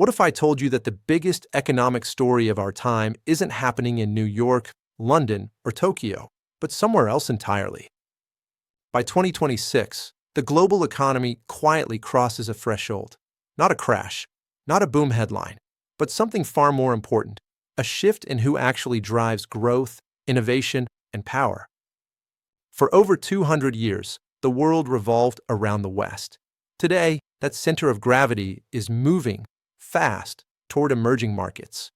What if I told you that the biggest economic story of our time isn't happening in New York, London, or Tokyo, but somewhere else entirely? By 2026, the global economy quietly crosses a threshold. Not a crash, not a boom headline, but something far more important, a shift in who actually drives growth, innovation, and power. For over 200 years, the world revolved around the West. Today, that center of gravity is moving fast toward emerging markets.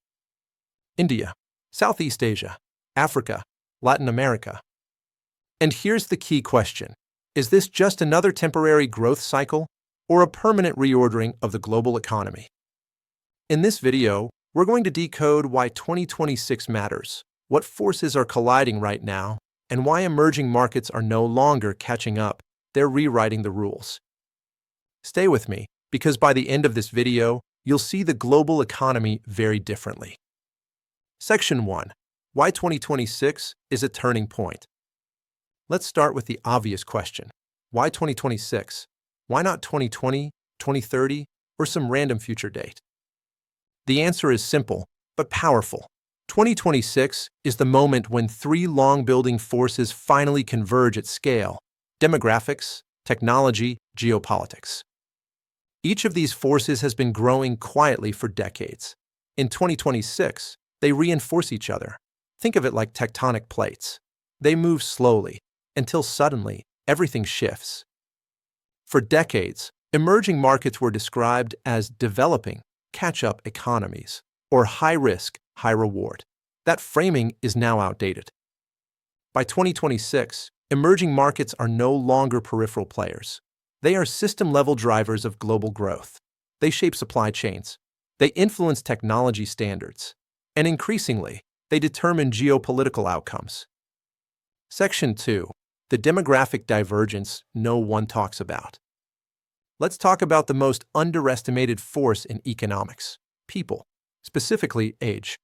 India, Southeast Asia, Africa, Latin America. And here's the key question. Is this just another temporary growth cycle or a permanent reordering of the global economy? In this video, we're going to decode why 2026 matters, what forces are colliding right now, and why emerging markets are no longer catching up. They're rewriting the rules. Stay with me, because by the end of this video, you'll see the global economy very differently. Section 1. Why 2026 is a turning point. Let's start with the obvious question. Why 2026? Why not 2020, 2030, or some random future date? The answer is simple, but powerful. 2026 is the moment when three long-building forces finally converge at scale: demographics, technology, geopolitics. Each of these forces has been growing quietly for decades. In 2026, they reinforce each other. Think of it like tectonic plates. They move slowly, until suddenly, everything shifts. For decades, emerging markets were described as developing, catch-up economies, or high-risk, high-reward. That framing is now outdated. By 2026, emerging markets are no longer peripheral players. They are system-level drivers of global growth. They shape supply chains. They influence technology standards. And increasingly, they determine geopolitical outcomes. Section 2. The demographic divergence no one talks about. Let's talk about the most underestimated force in economics: people, specifically age.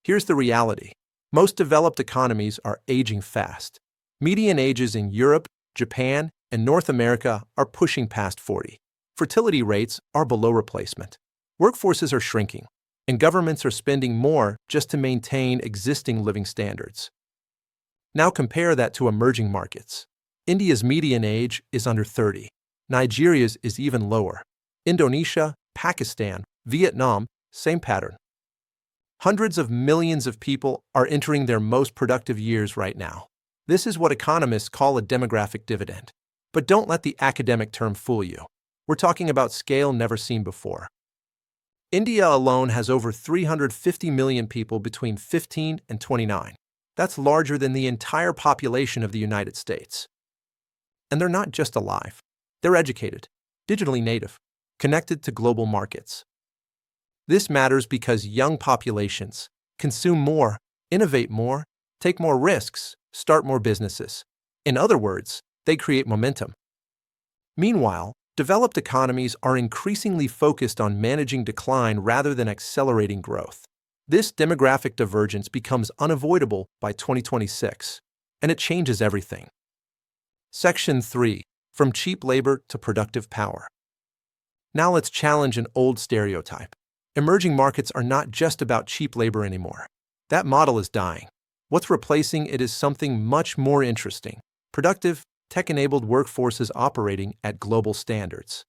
Here's the reality. Most developed economies are aging fast. Median ages in Europe, Japan, and North America are pushing past 40. Fertility rates are below replacement. Workforces are shrinking, and governments are spending more just to maintain existing living standards. Now compare that to emerging markets. India's median age is under 30. Nigeria's is even lower. Indonesia, Pakistan, Vietnam, same pattern. Hundreds of millions of people are entering their most productive years right now. This is what economists call a demographic dividend. But don't let the academic term fool you. We're talking about scale never seen before. India alone has over 350 million people between 15 and 29. That's larger than the entire population of the United States. And they're not just alive. They're educated, digitally native, connected to global markets. This matters because young populations consume more, innovate more, take more risks, start more businesses. In other words, they create momentum. Meanwhile, developed economies are increasingly focused on managing decline rather than accelerating growth. This demographic divergence becomes unavoidable by 2026, and it changes everything. Section 3. From cheap labor to productive power. Now let's challenge an old stereotype. Emerging markets are not just about cheap labor anymore. That model is dying. What's replacing it is something much more interesting: productive, tech-enabled workforces operating at global standards.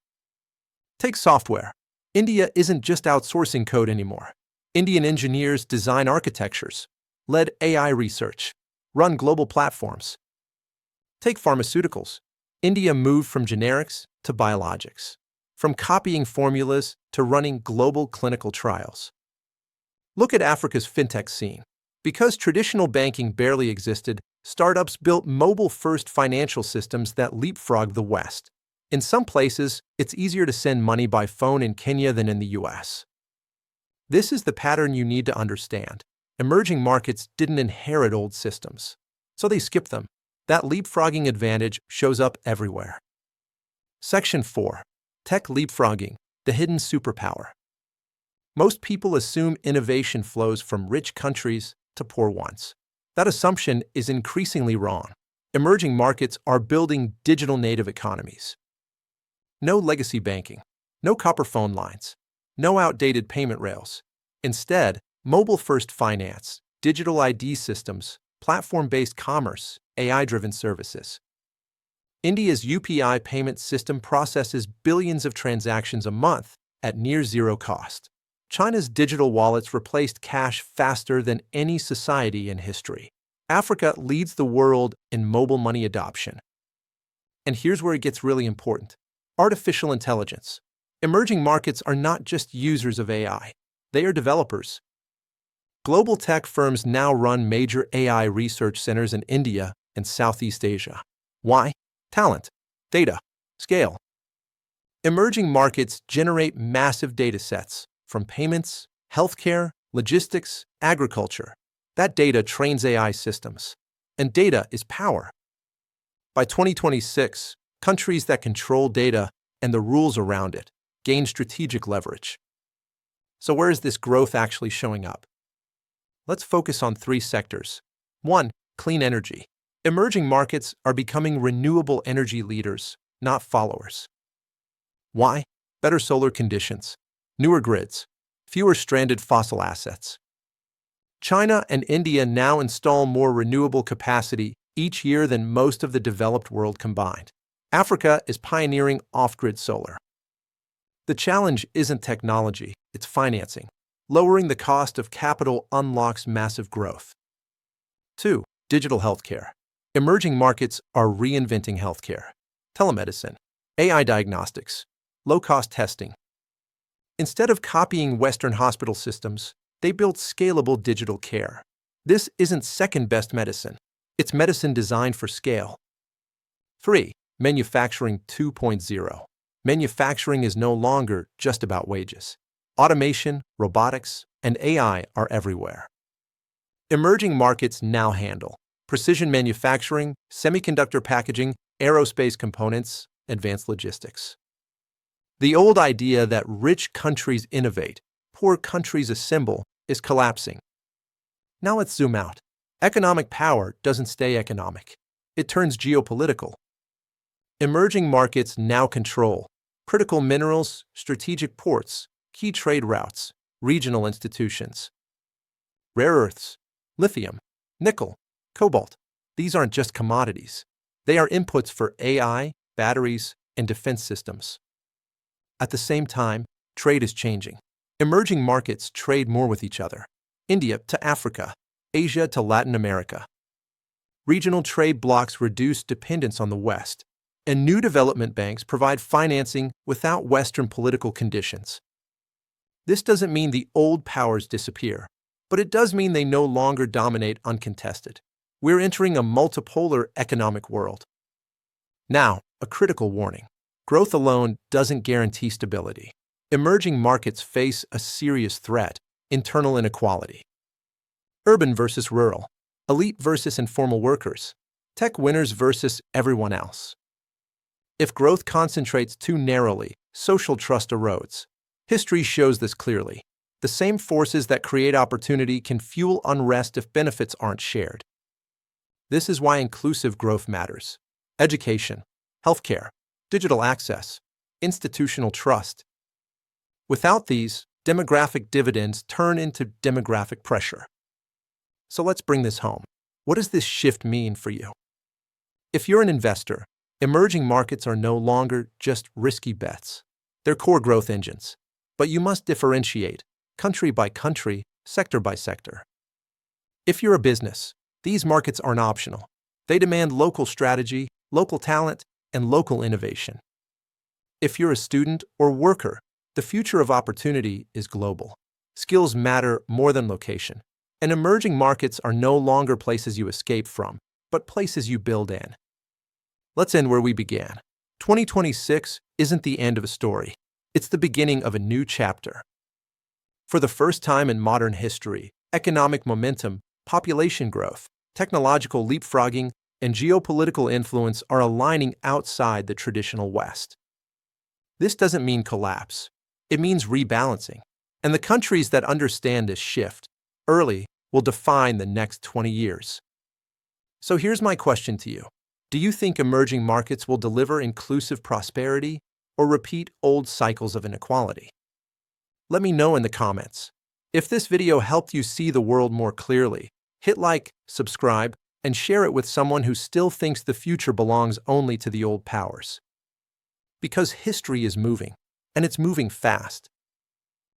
Take software. India isn't just outsourcing code anymore. Indian engineers design architectures, lead AI research, run global platforms. Take pharmaceuticals. India moved from generics to biologics, from copying formulas to running global clinical trials. Look at Africa's fintech scene. Because traditional banking barely existed, startups built mobile-first financial systems that leapfrogged the West. In some places, it's easier to send money by phone in Kenya than in the US. This is the pattern you need to understand. Emerging markets didn't inherit old systems, so they skipped them. That leapfrogging advantage shows up everywhere. Section 4. Tech leapfrogging, the hidden superpower. Most people assume innovation flows from rich countries to poor ones. That assumption is increasingly wrong. Emerging markets are building digital native economies. No legacy banking, no copper phone lines, No outdated payment rails. Instead, mobile-first finance, digital ID systems, platform-based commerce, AI-driven services. India's UPI payment system processes billions of transactions a month at near zero cost. China's digital wallets replaced cash faster than any society in history. Africa leads the world in mobile money adoption. And here's where it gets really important. Artificial intelligence. Emerging markets are not just users of AI. They are developers. Global tech firms now run major AI research centers in India and Southeast Asia. Why? Talent, data, scale. Emerging markets generate massive data sets from payments, healthcare, logistics, agriculture. That data trains AI systems. And data is power. By 2026, countries that control data and the rules around it gain strategic leverage. So where is this growth actually showing up? Let's focus on 3 sectors. 1. Clean energy. Emerging markets are becoming renewable energy leaders, not followers. Why? Better solar conditions, newer grids, fewer stranded fossil assets. China and India now install more renewable capacity each year than most of the developed world combined. Africa is pioneering off-grid solar. The challenge isn't technology, it's financing. Lowering the cost of capital unlocks massive growth. 2. Digital healthcare. Emerging markets are reinventing healthcare. Telemedicine, AI diagnostics, low-cost testing. Instead of copying Western hospital systems, they built scalable digital care. This isn't second-best medicine. It's medicine designed for scale. 3. Manufacturing 2.0. Manufacturing is no longer just about wages. Automation, robotics, and AI are everywhere. Emerging markets now handle precision manufacturing, semiconductor packaging, aerospace components, advanced logistics. The old idea that rich countries innovate, poor countries assemble, is collapsing. Now let's zoom out. Economic power doesn't stay economic. It turns geopolitical. Emerging markets now control critical minerals, strategic ports, key trade routes, regional institutions. Rare earths, lithium, nickel, cobalt. These aren't just commodities. They are inputs for AI, batteries, and defense systems. At the same time, trade is changing. Emerging markets trade more with each other. India to Africa, Asia to Latin America. Regional trade blocs reduce dependence on the West, and new development banks provide financing without Western political conditions. This doesn't mean the old powers disappear, but it does mean they no longer dominate uncontested. We're entering a multipolar economic world. Now, a critical warning. Growth alone doesn't guarantee stability. Emerging markets face a serious threat: internal inequality. Urban versus rural, elite versus informal workers, tech winners versus everyone else. If growth concentrates too narrowly, social trust erodes. History shows this clearly. The same forces that create opportunity can fuel unrest if benefits aren't shared. This is why inclusive growth matters. Education, healthcare, digital access, institutional trust. Without these, demographic dividends turn into demographic pressure. So let's bring this home. What does this shift mean for you? If you're an investor, emerging markets are no longer just risky bets. They're core growth engines. But you must differentiate, country by country, sector by sector. If you're a business, these markets aren't optional. They demand local strategy, local talent, and local innovation. If you're a student or worker, the future of opportunity is global. Skills matter more than location. And emerging markets are no longer places you escape from, but places you build in. Let's end where we began. 2026 isn't the end of a story. It's the beginning of a new chapter. For the first time in modern history, economic momentum, population growth, technological leapfrogging, and geopolitical influence are aligning outside the traditional West. This doesn't mean collapse. It means rebalancing. And the countries that understand this shift early will define the next 20 years. So here's my question to you. Do you think emerging markets will deliver inclusive prosperity or repeat old cycles of inequality? Let me know in the comments. If this video helped you see the world more clearly, hit like, subscribe, and share it with someone who still thinks the future belongs only to the old powers. Because history is moving, and it's moving fast.